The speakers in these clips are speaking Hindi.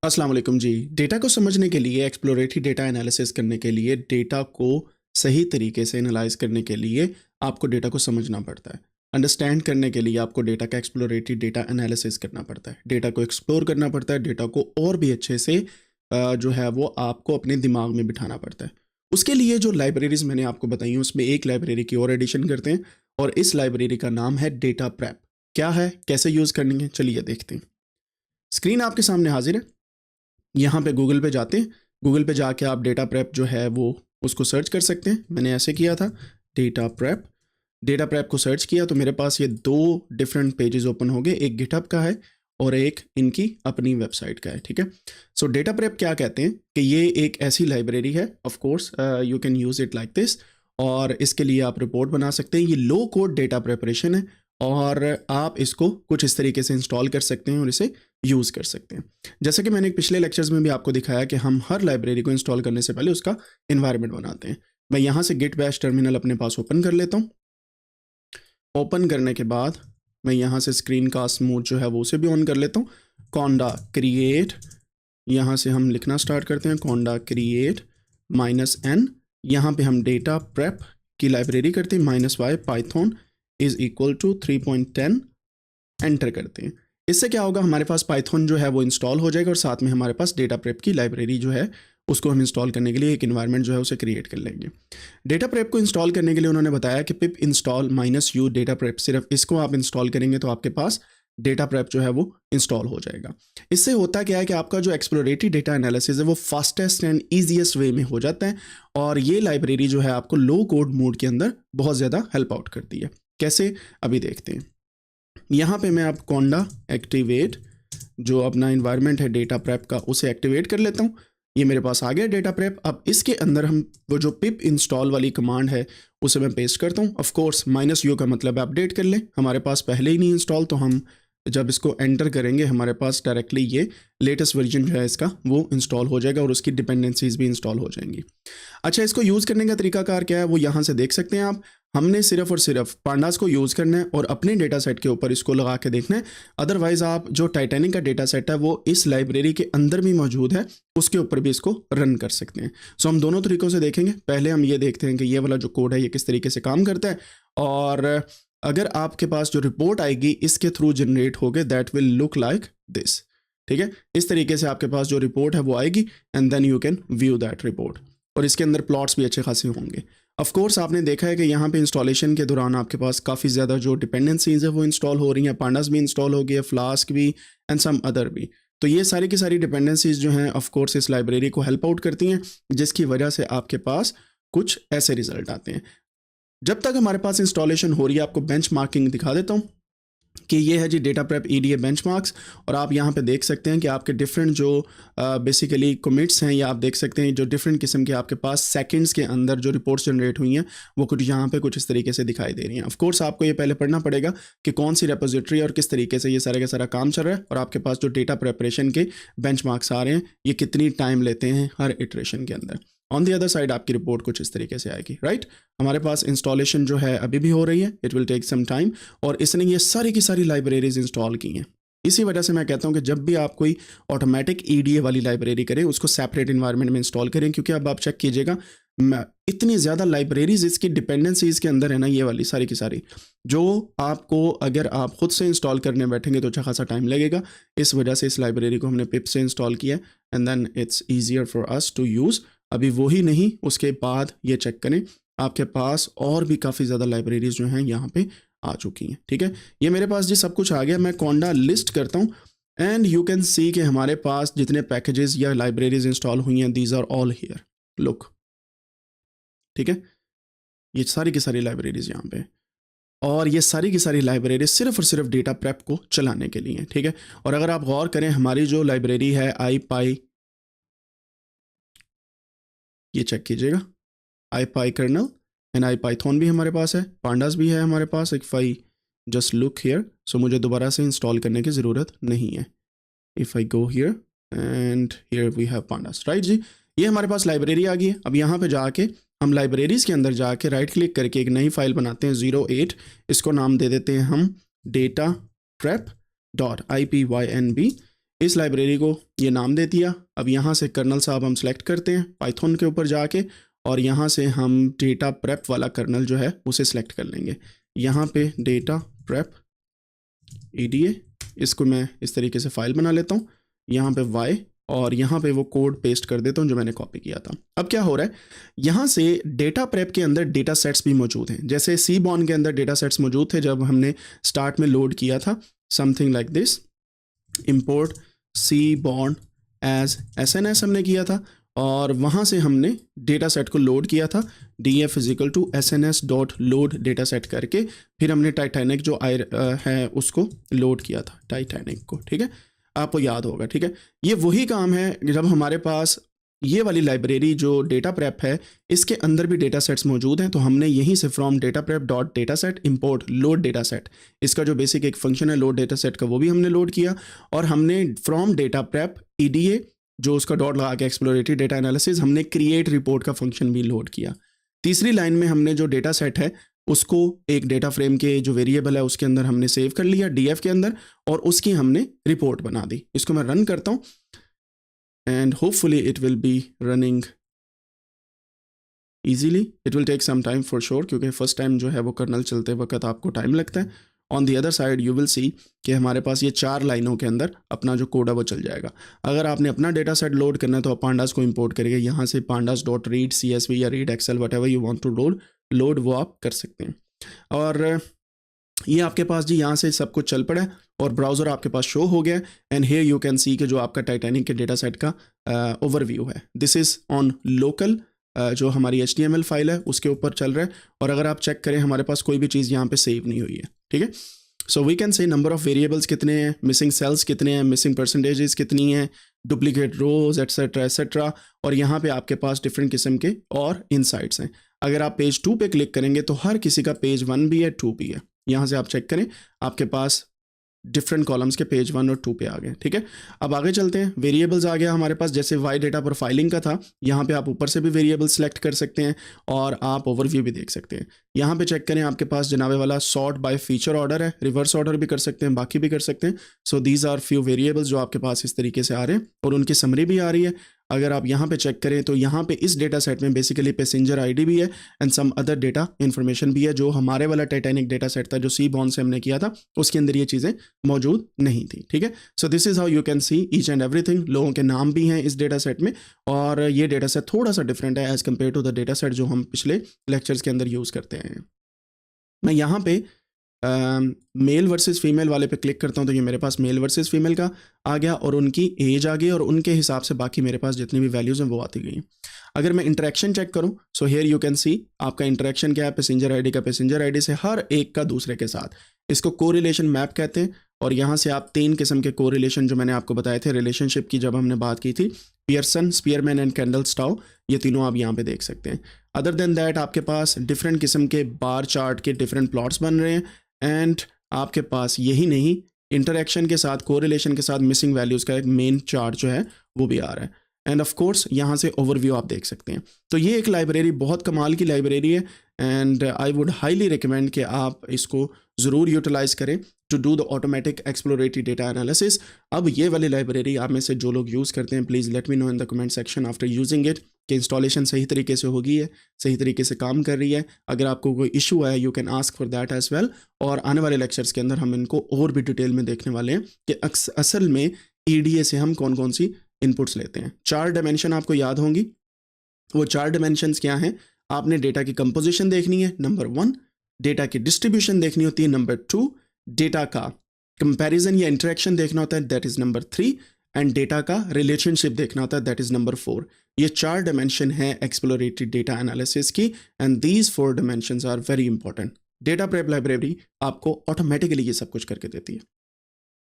अस्सलाम वालेकुम जी। डेटा को समझने के लिए, एक्सप्लोरेटरी डेटा एनालिसिस करने के लिए, डेटा को सही तरीके से एनालाइज़ करने के लिए आपको डेटा को समझना पड़ता है। अंडरस्टैंड करने के लिए आपको डेटा का एक्सप्लोरेटरी डेटा एनालिसिस करना पड़ता है। डेटा को एक्सप्लोर करना पड़ता है, डेटा को और भी अच्छे से जो है वो आपको अपने दिमाग में बिठाना पड़ता है। उसके लिए जो लाइब्रेरीज़ मैंने आपको बताई हैं, उसमें एक लाइब्रेरी की और एडिशन करते हैं और इस लाइब्रेरी का नाम है डेटा प्रेप। क्या है, कैसे यूज़ करनी है, चलिए देखते हैं। स्क्रीन आपके सामने हाज़िर है। यहाँ पे गूगल पे जाते हैं, गूगल पे जाके आप डेटा प्रेप जो है वो उसको सर्च कर सकते हैं। मैंने ऐसे किया था, डेटा प्रेप को सर्च किया तो मेरे पास ये दो डिफरेंट पेजेस ओपन हो गए, एक गिटहब का है और एक इनकी अपनी वेबसाइट का है। ठीक है, सो डेटा प्रेप क्या कहते हैं कि ये एक ऐसी लाइब्रेरी है, of course you can use it like this, और इसके लिए आप रिपोर्ट बना सकते हैं। ये लो कोड डेटा प्रेपरेशन है और आप इसको कुछ इस तरीके से इंस्टॉल कर सकते हैं और इसे यूज़ कर सकते हैं। जैसे कि मैंने पिछले लेक्चर्स में भी आपको दिखाया कि हम हर लाइब्रेरी को इंस्टॉल करने से पहले उसका इन्वायरमेंट बनाते हैं। मैं यहाँ से गिट बैश टर्मिनल अपने पास ओपन कर लेता हूँ। ओपन करने के बाद मैं यहाँ से स्क्रीन कास्ट मोड जो है वो उसे भी ऑन कर लेता हूँ। कॉन्डा क्रिएट, यहाँ से हम लिखना स्टार्ट करते हैं, कॉन्डा क्रिएट -n, यहाँ पे हम डेटा प्रेप की लाइब्रेरी करते हैं, -y Python is equal to 3.10, enter करते हैं। इससे क्या होगा, हमारे पास पाइथन जो है वो इंस्टॉल हो जाएगा और साथ में हमारे पास डेटा प्रेप की लाइब्रेरी जो है उसको हम इंस्टॉल करने के लिए एक इन्वायरमेंट जो है उसे क्रिएट कर लेंगे। डेटा प्रेप को इंस्टॉल करने के लिए उन्होंने बताया कि पिप इंस्टॉल -u डेटा प्रेप, सिर्फ इसको आप इंस्टॉल करेंगे तो आपके पास डेटा प्रेप जो है वो इंस्टॉल हो जाएगा। इससे होता क्या है कि आपका जो एक्सप्लोरेटरी डेटा एनालिसिस है वो फास्टेस्ट एंड ईजीएस्ट वे में हो जाता है और ये लाइब्रेरी जो है आपको लो कोड मोड के अंदर बहुत ज़्यादा हेल्प आउट करती है। कैसे, अभी देखते हैं। यहाँ पे मैं अब कॉन्डा एक्टिवेट, जो अपना इन्वायरमेंट है डेटा प्रेप का, उसे एक्टिवेट कर लेता हूँ। ये मेरे पास आ गया डेटा प्रेप। अब इसके अंदर हम वो जो पिप इंस्टॉल वाली कमांड है उसे मैं पेस्ट करता हूँ। ऑफ कोर्स -u का मतलब अपडेट कर लें, हमारे पास पहले ही नहीं इंस्टॉल, तो हम जब इसको एंटर करेंगे हमारे पास डायरेक्टली ये लेटेस्ट वर्जन जो है इसका वो इंस्टॉल हो जाएगा और उसकी डिपेंडेंसीज भी इंस्टॉल हो जाएंगी। अच्छा, इसको यूज़ करने का तरीकाकार क्या है वो यहाँ से देख सकते हैं आप। हमने सिर्फ और सिर्फ पांडास को यूज़ करना है और अपने डेटा सेट के ऊपर इसको लगा के देखना है। अदरवाइज़ आप जो टाइटैनिक का डेटा सेट है वो इस लाइब्रेरी के अंदर भी मौजूद है, उसके ऊपर भी इसको रन कर सकते हैं। सो हम दोनों तरीक़ों से देखेंगे। पहले हम ये देखते हैं कि ये वाला जो कोड है ये किस तरीके से काम करता है, और अगर आपके पास जो रिपोर्ट आएगी इसके थ्रू जनरेट होगे, that will look like this. ठीक है, इस तरीके से आपके पास जो रिपोर्ट है वो आएगी and then you can view that report, और इसके अंदर प्लॉट्स भी अच्छे खासे होंगे। ऑफ कोर्स आपने देखा है कि यहाँ पे इंस्टॉलेशन के दौरान आपके पास काफ़ी ज़्यादा जो डिपेंडेंसीज है वो इंस्टॉल हो रही हैं। पांडास भी इंस्टॉल हो गई है, फ्लास्क भी एंड सम अदर भी। तो ये सारी की सारी डिपेंडेंसीज जो हैं ऑफ कोर्स इस लाइब्रेरी को हेल्प आउट करती हैं, जिसकी वजह से आपके पास कुछ ऐसे रिजल्ट आते हैं। जब तक हमारे पास इंस्टॉलेशन हो रही है, आपको बेंचमार्किंग दिखा देता हूँ कि ये है जी डेटा प्रेप EDA बेंचमार्क्स, और आप यहाँ पे देख सकते हैं कि आपके डिफरेंट जो बेसिकली कमिट्स हैं, या आप देख सकते हैं जो डिफरेंट किस्म के आपके पास सेकंड्स के अंदर जो रिपोर्ट्स जनरेट हुई हैं वो कुछ यहाँ पे कुछ इस तरीके से दिखाई दे रही हैं। ऑफ कोर्स आपको ये पहले पढ़ना पड़ेगा कि कौन सी रेपोजिटरी और किस तरीके से ये सारे का सारा काम चल रहा है, और आपके पास जो डेटा प्रेपरेशन के बेंचमार्क्स आ रहे हैं ये कितनी टाइम लेते हैं हर इटरेशन के अंदर। ऑन दी अदर साइड आपकी रिपोर्ट कुछ इस तरीके से आएगी, राइट। हमारे पास इंस्टॉलेशन जो है अभी भी हो रही है, it will take some time, और इसने ये सारी की सारी लाइब्रेरीज इंस्टॉल की हैं। इसी वजह से मैं कहता हूँ कि जब भी आप कोई ऑटोमेटिक EDA वाली लाइब्रेरी करें उसको सेपरेट इन्वायरमेंट में इंस्टॉल करें, क्योंकि अब आप चेक कीजिएगा इतनी ज़्यादा लाइब्रेरीज इसकी डिपेंडेंसीज के अंदर है ना, ये वाली सारी की सारी, जो आपको अगर आप खुद से इंस्टॉल करने बैठेंगे तो अच्छा खासा टाइम लगेगा। इस वजह से इस लाइब्रेरी को हमने पिप से इंस्टॉल किया and then it's easier for us to use. अभी वही नहीं, उसके बाद ये चेक करें आपके पास और भी काफ़ी ज़्यादा लाइब्रेरीज जो हैं यहाँ पे आ चुकी हैं। ठीक है, ये मेरे पास जी सब कुछ आ गया। मैं कॉन्डा लिस्ट करता हूँ एंड यू कैन सी कि हमारे पास जितने पैकेजेस या लाइब्रेरीज इंस्टॉल हुई हैं, these are all here, look. ठीक है, ये सारी की सारी लाइब्रेरीज यहाँ पे, और ये सारी की सारी लाइब्रेरी सिर्फ और सिर्फ डेटा प्रेप को चलाने के लिए। ठीक है, और अगर आप गौर करें हमारी जो लाइब्रेरी है IPy, ये चेक कीजिएगा, IPy कर्नल एंड IPython भी हमारे पास है, पांडास भी है हमारे पास। If I just look here, so मुझे दोबारा से इंस्टॉल करने की ज़रूरत नहीं है। If I go here and here we have pandas, right जी। ये हमारे पास लाइब्रेरी आ गई है। अब यहाँ पे जाके हम लाइब्रेरीज़ के अंदर जाके राइट क्लिक करके एक नई फाइल बनाते हैं 08, इसको नाम दे देते हैं हम डेटा प्रेप .ipynb। इस लाइब्रेरी को ये नाम दे दिया। अब यहाँ से कर्नल साहब हम सेलेक्ट करते हैं पाइथन के ऊपर जाके, और यहाँ से हम डेटा प्रेप वाला कर्नल जो है उसे सिलेक्ट कर लेंगे। यहाँ पे डेटा प्रेप EDA, इसको मैं इस तरीके से फाइल बना लेता हूँ, यहाँ पे y, और यहाँ पे वो कोड पेस्ट कर देता हूँ जो मैंने कॉपी किया था। अब क्या हो रहा है, यहाँ से डेटा प्रेप के अंदर डेटा सेट्स भी मौजूद हैं। जैसे सीबॉर्न के अंदर डेटा सेट्स मौजूद थे जब हमने स्टार्ट में लोड किया था, something like this, import seaborn as SNS हमने किया था, और वहाँ से हमने डेटा सेट को लोड किया था, df = sns.load डेटा सेट करके, फिर हमने टाइटैनिक जो है उसको लोड किया था, टाइटैनिक को, ठीक है, आपको याद होगा, ठीक है। ये वही काम है जब हमारे पास ये वाली लाइब्रेरी जो डेटा प्रेप है इसके अंदर भी डेटा सेट्स मौजूद हैं, तो हमने यहीं से from data prep dot data set import load data set, इसका जो बेसिक एक फंक्शन है लोड डेटा सेट का, वो भी हमने लोड किया, और हमने फ्रॉम डेटा प्रेप EDA जो उसका डॉट लगा के एक्सप्लोरेटरी डेटा एनालिसिस, हमने क्रिएट रिपोर्ट का फंक्शन भी लोड किया। तीसरी लाइन में हमने जो डेटा सेट है उसको एक डेटा फ्रेम के जो वेरिएबल है उसके अंदर हमने सेव कर लिया DF के अंदर, और उसकी हमने रिपोर्ट बना दी। इसको मैं रन करता हूँ and hopefully it will be running easily. It will take some time for sure, क्योंकि फर्स्ट टाइम जो है वो कर्नल चलते वक्त आपको टाइम लगता है। On the other side you will see कि हमारे पास ये 4 लाइनों के अंदर अपना जो कोड है वो चल जाएगा। अगर आपने अपना डेटा सेट लोड करना है तो आप पांडास को इंपोर्ट करिए, यहाँ से pandas.read CSV या read excel whatever you want to load वो आप कर सकते हैं। और ये आपके पास जी यहाँ से सब कुछ चल पड़ा है और ब्राउज़र आपके पास शो हो गया, and here you can see कि जो आपका टाइटैनिक के डेटा सेट का ओवरव्यू है। दिस इज़ ऑन लोकल, जो हमारी HTML फाइल है उसके ऊपर चल रहा है, और अगर आप चेक करें हमारे पास कोई भी चीज़ यहाँ पे सेव नहीं हुई है, ठीक है। So we can say number of variables कितने हैं, मिसिंग सेल्स कितने हैं, मिसिंग परसेंटेजेस कितनी हैं, डुप्लीकेट रोज एट्सेट्रा एट्सेट्रा, और यहाँ पे आपके पास डिफरेंट किस्म के और इनसाइट्स हैं। अगर आप पेज 2 पे क्लिक करेंगे तो हर किसी का पेज 1 भी है, 2 भी है। यहाँ से आप चेक करें, आपके पास डिफरेंट कॉलम्स के पेज 1 और 2 पे आ गए, ठीक है। अब आगे चलते हैं, वेरिएबल्स आ गया हमारे पास, जैसे वाई डेटा प्रोफाइलिंग का था, यहाँ पे आप ऊपर से भी वेरिएबल सेलेक्ट कर सकते हैं और आप ओवरव्यू भी देख सकते हैं। यहाँ पे चेक करें, आपके पास जनाबे वाला सॉर्ट बाय फीचर ऑर्डर है, रिवर्स ऑर्डर भी कर सकते हैं, बाकी भी कर सकते हैं। So these are few variables जो आपके पास इस तरीके से आ रहे हैं और उनकी समरी भी आ रही है। अगर आप यहाँ पे चेक करें तो यहाँ पे इस डेटा सेट में बेसिकली पैसेंजर ID भी है and some other data information भी है, जो हमारे वाला टाइटैनिक डेटा सेट था जो सीबॉर्न से हमने किया था, उसके अंदर ये चीज़ें मौजूद नहीं थी, ठीक है। So this is how you can see each and everything. लोगों के नाम भी हैं इस डेटा सेट में, और ये डेटा सेट थोड़ा सा डिफरेंट है as compare to the data set जो हम पिछले लेक्चर्स के अंदर यूज़ करते हैं। मैं यहाँ पे मेल वर्सेस फीमेल वाले पे क्लिक करता हूँ तो ये मेरे पास मेल वर्सेस फीमेल का आ गया और उनकी एज आ गई और उनके हिसाब से बाकी मेरे पास जितनी भी वैल्यूज़ हैं वो आती गई। अगर मैं इंटरेक्शन चेक करूँ, so here you can see आपका इंटरेक्शन क्या है, पैसेंजर ID का पैसेंजर ID से हर एक का दूसरे के साथ, इसको कोरिलेशन मैप कहते हैं। और यहाँ से आप 3 किस्म के कोरिलेशन जो मैंने आपको बताए थे रिलेशनशिप की जब हमने बात की थी, पियर्सन, स्पीयरमैन एंड कैंडल-स्टाउ, ये तीनों आप यहाँ पे देख सकते हैं। अदर देन दैट आपके पास डिफरेंट किस्म के बार चार्ट के डिफरेंट प्लॉट्स बन रहे हैं, एंड आपके पास यही नहीं, इंटरेक्शन के साथ कोरिलेशन के साथ मिसिंग वैल्यूज़ का एक मेन चार्ट जो है वो भी आ रहा है। एंड ऑफ कोर्स यहाँ से ओवरव्यू आप देख सकते हैं। तो ये एक लाइब्रेरी बहुत कमाल की लाइब्रेरी है, and I would highly recommend कि आप इसको ज़रूर यूटिलाइज़ करें to do the automatic exploratory data analysis. अब ये वाली लाइब्रेरी आप में से जो लोग यूज़ करते हैं, please let me know in the comment section after using it कि इंस्टॉलेशन सही तरीके से होगी है, सही तरीके से काम कर रही है। अगर आपको कोई इशू है you can ask for that as well, और आने वाले लेक्चर्स के अंदर हम इनको और भी डिटेल में देखने वाले हैं कि असल में EDA से हम कौन कौन सी इनपुट्स लेते हैं। 4 डायमेंशन आपको याद होंगी, वो 4 डायमेंशंस क्या हैं? आपने डेटा की कंपोजिशन देखनी है, नंबर 1, डेटा की डिस्ट्रीब्यूशन देखनी होती है, नंबर 2, डेटा का कंपैरिजन या इंटरेक्शन देखना होता है, that is number 3, and data का रिलेशनशिप देखना होता है, दैट इज़ नंबर 4। ये 4 डायमेंशन है एक्सप्लोरेटरी डेटा एनालिसिस की, and these 4 dimensions are very important. Data prep library आपको ऑटोमेटिकली ये सब कुछ करके देती है।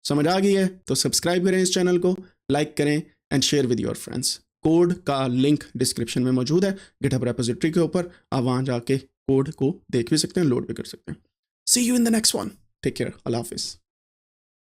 समझ आ गई है तो सब्सक्राइब करें इस चैनल को, लाइक करें and share with your friends. Code का लिंक डिस्क्रिप्शन में मौजूद है गिटहब रेपोजिटरी के ऊपर, आप वहाँ जाके कोड को देख भी सकते हैं, लोड भी कर सकते हैं। See you in the next one, take care, अल्लाह हाफिज़।